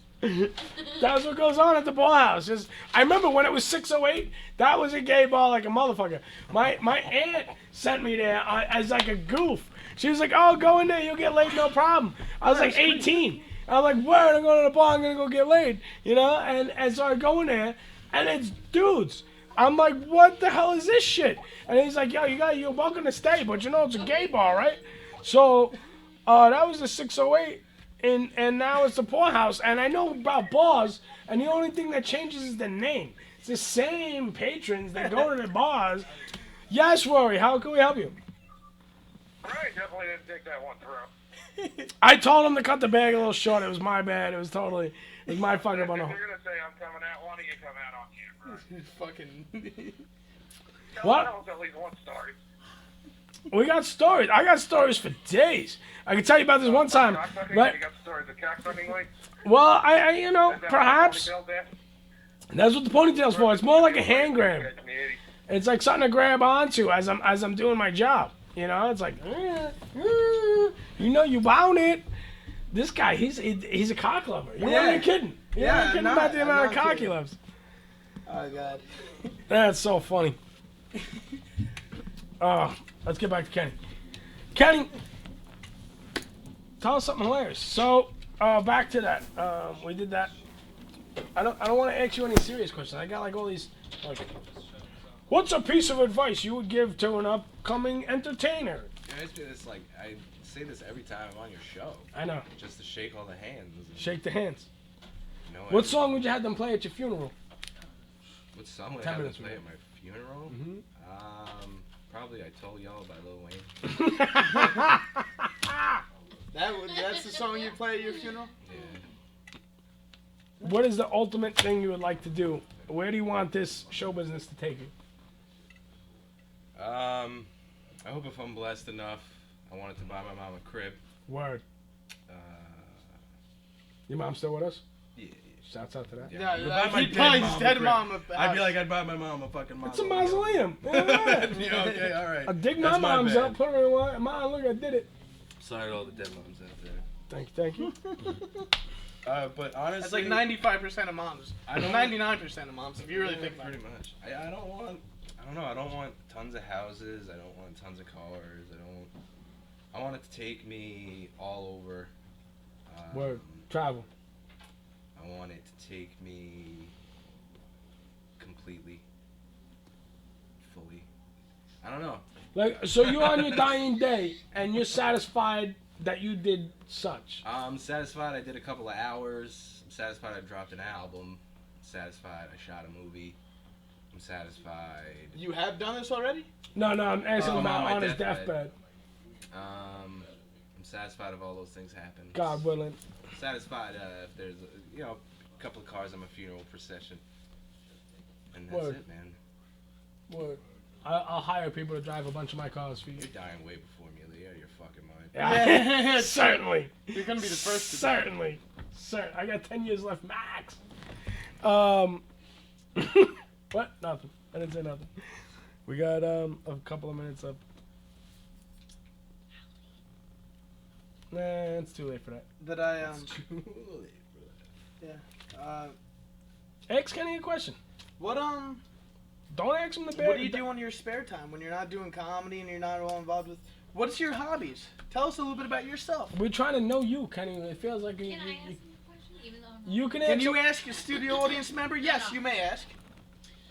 That's what goes on at the Poorhouse. I remember when it was 608, that was a gay bar like a motherfucker. My aunt sent me there as like a goof. She was like, oh, go in there, you'll get laid, no problem. I was like 18. I'm like, word, I'm going to the bar, I'm going to go get laid. And so I go in there, and it's dudes. I'm like, what the hell is this shit? And he's like, yo, you're welcome to stay, but it's a gay bar, right? So that was the 608. And now it's the Poorhouse, and I know about bars, and the only thing that changes is the name. It's the same patrons that go to the bars. Yes, Rory, how can we help you? Brian definitely didn't take that one through. I told him to cut the bag a little short. It was my bad. It was my fucking If butthole. you're gonna say I'm coming out, why don't you come out on camera? Fucking. What? Tell us at least one story. We got stories. I got stories for days. I can tell you about this one time. Cocksucking? Right? You got stories of cocksucking, like? Well, I Is that perhaps what the ponytail's there? that's what the ponytail's for. It's more like a hand grab. In the 80s. It's like something to grab onto as I'm doing my job. It's like, you wound it. This guy, he's a cock lover. You're not even kidding. You're not kidding about the amount of cock he loves. Oh God. That's so funny. Let's get back to Kenny. Kenny, tell us something hilarious. So, back to that. We did that. I don't want to ask you any serious questions. I got like all these. Like, what's a piece of advice you would give to an upcoming entertainer? It's like I say this every time I'm on your show. I know. Just to shake all the hands. Shake the hands. No, What song would you have them play at your funeral? What song would 10 I have minutes to play from at my funeral? Mhm. Probably I Told Y'all by Lil Wayne. the song you play at your funeral? Yeah. What is the ultimate thing you would like to do? Where do you want this show business to take you? I hope if I'm blessed enough, I wanted to buy my mom a crib. Word. Uh, Your mom still with us? yeah. Shouts out to that. Yeah, You'd like, buy my he'd buy his mom a dead crib. mom a I'd house. be like, I'd buy my mom a fucking It's a mausoleum. mausoleum. Yeah. Yeah, okay, all right. I dig my That's my mom's bad. up, put her in one. Mom, look, I did it. Sorry to all the dead moms out there. Thank you. But honestly, That's like 95% of moms. I don't- 99% of moms, if you really yeah, think about it. pretty much. I don't want. I don't know. I don't want tons of houses. I don't want tons of cars. I want it to take me all over. Word. Travel. I want it to take me completely, fully. I don't know. Like, so you're on your dying day, and you're satisfied that you did such. I'm satisfied I did a couple of hours. I'm satisfied I dropped an album. I'm satisfied I shot a movie. I'm satisfied. You have done this already? No, I'm asking I'm about on my on his deathbed. deathbed. I'm satisfied if all those things happen. God willing. Satisfied if there's a couple of cars on my funeral procession. And that's Word. it, man. Word. I'll hire people to drive a bunch of my cars for you. You're dying way before me, Lee. Out of your fucking mind. Yeah. Certainly. You're gonna be the first to die. Certainly. I got 10 years left max. What? Nothing. I didn't say nothing. We got a couple of minutes up. Nah, it's too late for that. That I Ask Kenny a question. what Don't ask him the bear. what do you do on your spare time when you're not doing comedy and you're not all involved with? What's your hobbies? Tell us a little bit about yourself. We're trying to know you, Kenny. It feels like Can I ask him a question, even though I'm not? you can Can ask. you ask a studio audience member? Yes, No. you may ask.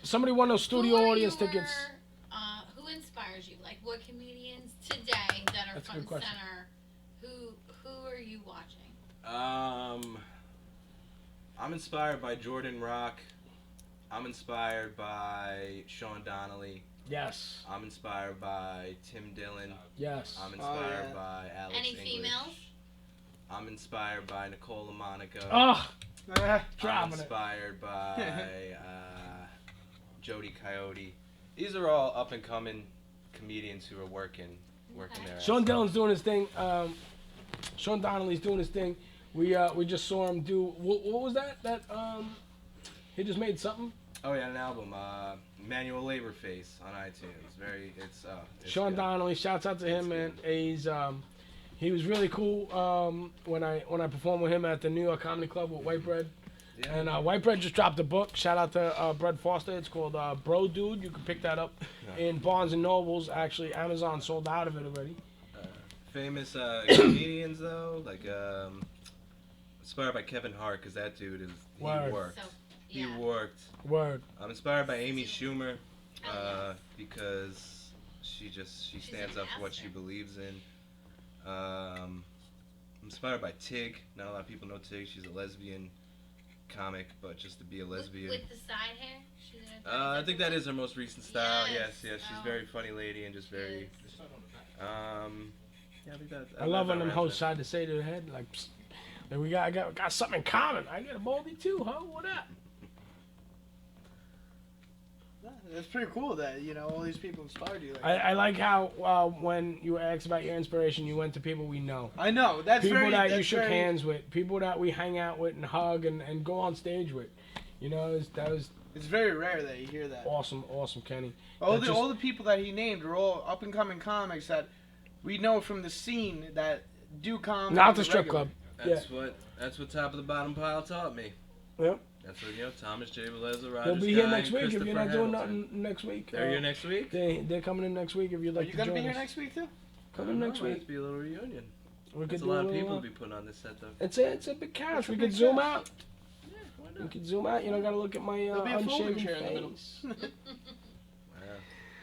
Somebody won those studio Who are audience your, tickets. Who inspires you? Like, what comedians today that are That's a front good and question. center? Who are you watching? I'm inspired by Jordan Rock. I'm inspired by Sean Donnelly. Yes. I'm inspired by Tim Dillon. Yes. I'm inspired yeah. by Alex Any English. females? I'm inspired by Nicole LaMonica. Oh, I'm dropping it. inspired by Jody Coyote. These are all up and coming comedians who are working their ass Sean off. Dillon's doing his thing. Sean Donnelly's doing his thing. We just saw him do. What was that? He just made something. Oh yeah, an album. Manual Labor Face on iTunes. It's Sean good. Donnelly, shouts out to him, man. He was really cool when I performed with him at the New York Comedy Club with White Bread. Yeah. And White Bread just dropped a book. Shout out to Brett Foster. It's called Bro Dude. You can pick that up in Barnes and Nobles. Actually, Amazon sold out of it already. Famous comedians though, like inspired by Kevin Hart, because that dude he Word. worked. So, He yeah. worked. Word. I'm inspired by Amy Schumer Oh, because she stands up for what she master. believes in. I'm inspired by Tig. Not a lot of people know Tig. She's a lesbian comic, but just to be a lesbian. With the side hair? She's in a I think that is her most recent style. Yes, Yes. she's Oh. a very funny lady and just very. Yes. Yeah, I think that. I love when that them wraps hosts it. tried to say to the head, like, psst, like we got something in common. I got a baldy too, huh? What up? It's pretty cool that all these people inspired you. Like I like how when you were asked about your inspiration, you went to people we know. I know that's People very. that you that's shook very- hands with, people that we hang out with and hug and go on stage with. That was It's very rare that you hear that. awesome, Kenny. All That the people that he named are all up and coming comics that we know from the scene that do comedy. Not on the strip regular. club. That's what top of the bottom pile taught me. Yep. That's what Thomas J. Veleza, Roger They'll be here Skye, next week if you're Christopher not doing Hamilton. nothing next week. They're here next week. They're coming in next week if you'd Are like you to gonna join be here us. next week too? Come in next It'd week. be a little reunion. We could That's a do lot of little, people to be putting on this set though. It's a big couch. We could zoom out. We could zoom out. You don't gotta look at my There'll be a folding unshaven chair in the middle. face. Wow.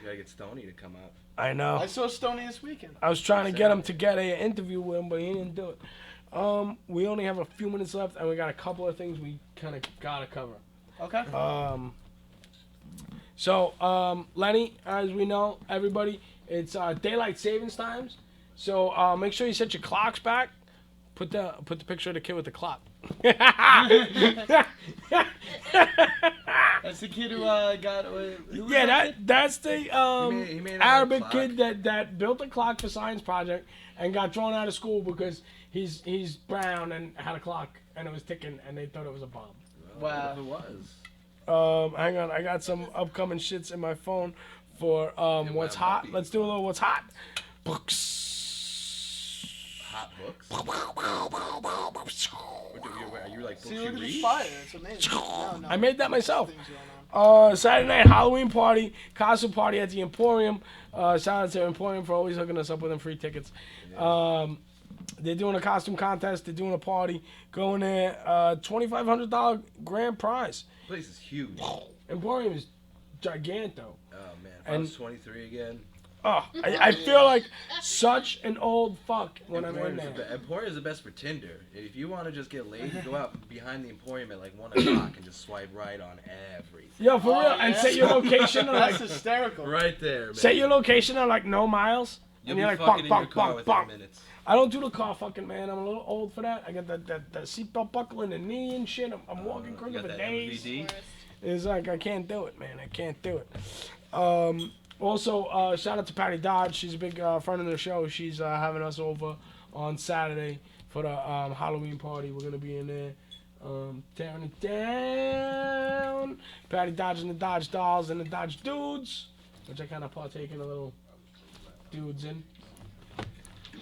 You gotta get Stoney to come out. I know. I saw Stoney this weekend. I was trying to get him to get an interview with him, but he didn't do it. We only have a few minutes left, and we got a couple of things we kind of gotta cover. Okay. So Lenny, as we know, everybody, it's daylight savings times. So make sure you set your clocks back. Put the picture of the kid with the clock. That's the kid who got. Who was Yeah, that's the He made a Arabic clock. kid that built a clock for science project and got thrown out of school because he's brown and had a clock and it was ticking and they thought it was a bomb. Wow. It was. Hang on, I got some upcoming shits in my phone for what's well, hot. maybe. Let's do a little what's hot. Books. Hot books. Are you like books See, you look at this read? fire. It's amazing. No, I made that myself. Things going on. Saturday night Halloween party, costume party at the Emporium. Shout out to Emporium for always hooking us up with them free tickets. They're doing a costume contest. They're doing a party. Going there, $2,500 grand prize. Place is huge. Emporium is giganto. Oh man, if I was 23 again. Oh, I feel like such an old fuck when I'm in there. Emporium is the best for Tinder. If you want to just get laid, go out behind the Emporium at like 1 o'clock and just swipe right on everything. Yo, for real, yeah? and set your location on That's like hysterical. Right there, man. set your location on like no miles. You'll And be you're like fucking in your car within bonk. minutes. I don't do the car fucking, man. I'm a little old for that. I got that seatbelt buckle in the knee and shit. I'm walking You crooked got for that days. MVD? It's like I can't do it, man. I can't do it. Also, shout out to Patty Dodge. She's a big friend of the show. She's having us over on Saturday for the Halloween party. We're gonna be in there, tearing it down. Patty Dodge and the Dodge Dolls and the Dodge Dudes, which I kind of partake in a little dudes in.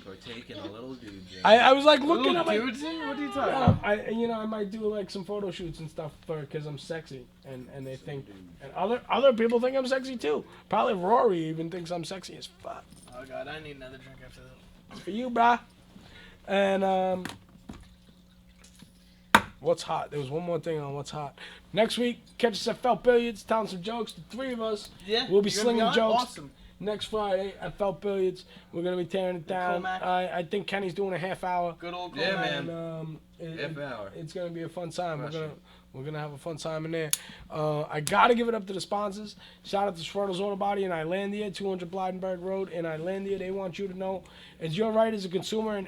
Partake in a little dude. I was like looking Little at my. dudes in? What are you talking about? I might do like some photo shoots and stuff because I'm sexy and they think and other people think I'm sexy too. Probably Rory even thinks I'm sexy as fuck. Oh god, I need another drink after that. For you, brah. And what's hot? There was one more thing on what's hot. Next week, catch us at Felt Billiards, telling some jokes. The three of us Yeah, will be you're gonna slinging on? jokes. Awesome. Next Friday at Felt Billiards. We're gonna be tearing it down. Comac. I think Kenny's doing a half hour. Good old Yeah, Coleman. man. And Half hour. it's gonna be a fun time. Crushing. We're gonna have a fun time in there. I gotta give it up to the sponsors. Shout out to Schroeder's Auto Body in Islandia, 200 Blydenberg Road in Islandia. They want you to know it's your right as a consumer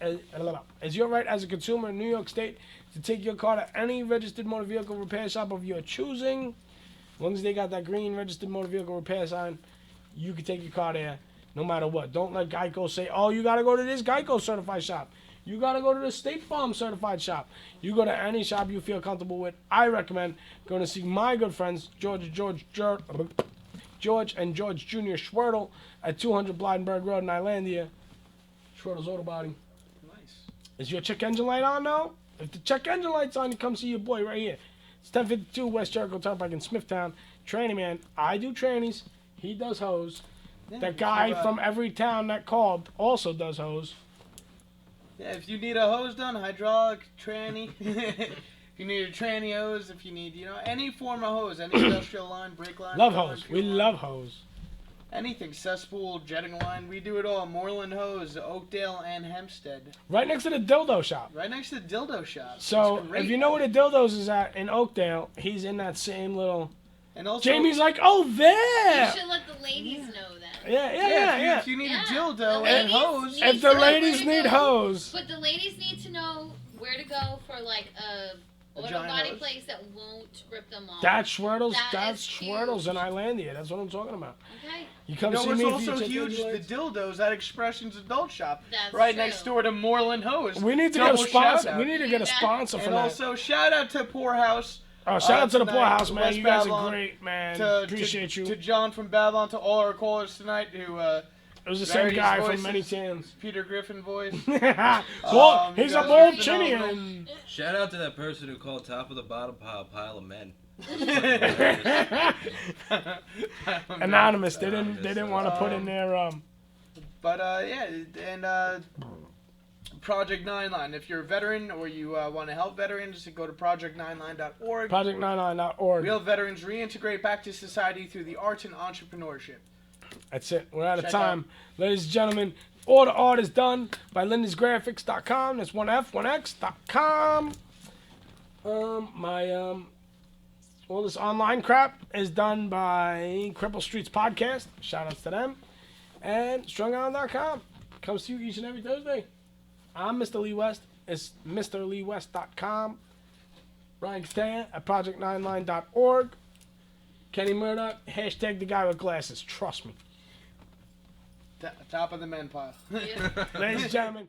it's your right as a consumer in New York State to take your car to any registered motor vehicle repair shop of your choosing. As long as they got that green registered motor vehicle repair sign, you can take your car there no matter what. Don't let Geico say, oh, you got to go to this Geico certified shop. You got to go to the State Farm certified shop. You go to any shop you feel comfortable with. I recommend going to see my good friends, George and George Jr. Schwertel at 200 Blydenberg Road in Islandia. Schwertel's Auto Body. Nice. Is your check engine light on now? If the check engine light's on, you come see your boy right here. It's 1052 West Jericho Turnpike in Smithtown. Tranny man. I do trannies. He does hose. Yeah, That if guy you, from every town that called also does hose. Yeah, if you need a hose done, hydraulic, tranny. If you need a tranny hose, if you need, any form of hose, any industrial line, brake line. Love fuel hose. line, We fuel line, love hose. anything, cesspool, jetting line, we do it all. Moreland Hose, Oakdale, and Hempstead. Right next to the dildo shop. Right next to the dildo shop. So It's great. if you know where the dildos is at in Oakdale, he's in that same little. And also, Jamie's like, oh, You there. should let the ladies know that. Yeah. If you need Yeah. a dildo The and ladies hose, need If the to know ladies where to need go. hose. But the ladies need to know where to go for like a auto giant body hose? place that won't rip them off. That's Schwertel's. That That's is Schwertel's huge. in Islandia. That's what I'm talking about. Okay. You come see it's me if also you check huge, engine the lights. dildos at Expressions Adult Shop. That's right true. next door to Moreland Hose. We need to Double get a sponsor. shout-out. We need to get a sponsor for And that. also, shout out to Poorhouse. Oh, shout out to the tonight, Poorhouse, man. West You guys Babylon, are great, man. To Appreciate you. To John from Babylon, to all our callers tonight who, It was the same various guy voices. from many tans. Peter Griffin voice. Well, he's you a guys bold are chinny. phenomenal. Shout out to that person who called top of the bottom pile of men. Anonymous. They didn't want to put in their But Project 9line. If you're a veteran or you want to help veterans, go to project9line.org. Project99.org. Real veterans reintegrate back to society through the arts and entrepreneurship. That's it. We're out of Check time. Ladies and gentlemen, all the art is done by lindysgraphics.com. That's 1F1X.com. All this online crap is done by Cripple Streets Podcast. Shout outs to them. And StrungOut.com. Comes to you each and every Thursday. I'm Mr. Lee West. It's MrLeeWest.com. Ryan Cutaia at project99.org. Kenny Murdock, hashtag the guy with glasses. Trust me. Top of the men pile. Yeah. Ladies and gentlemen.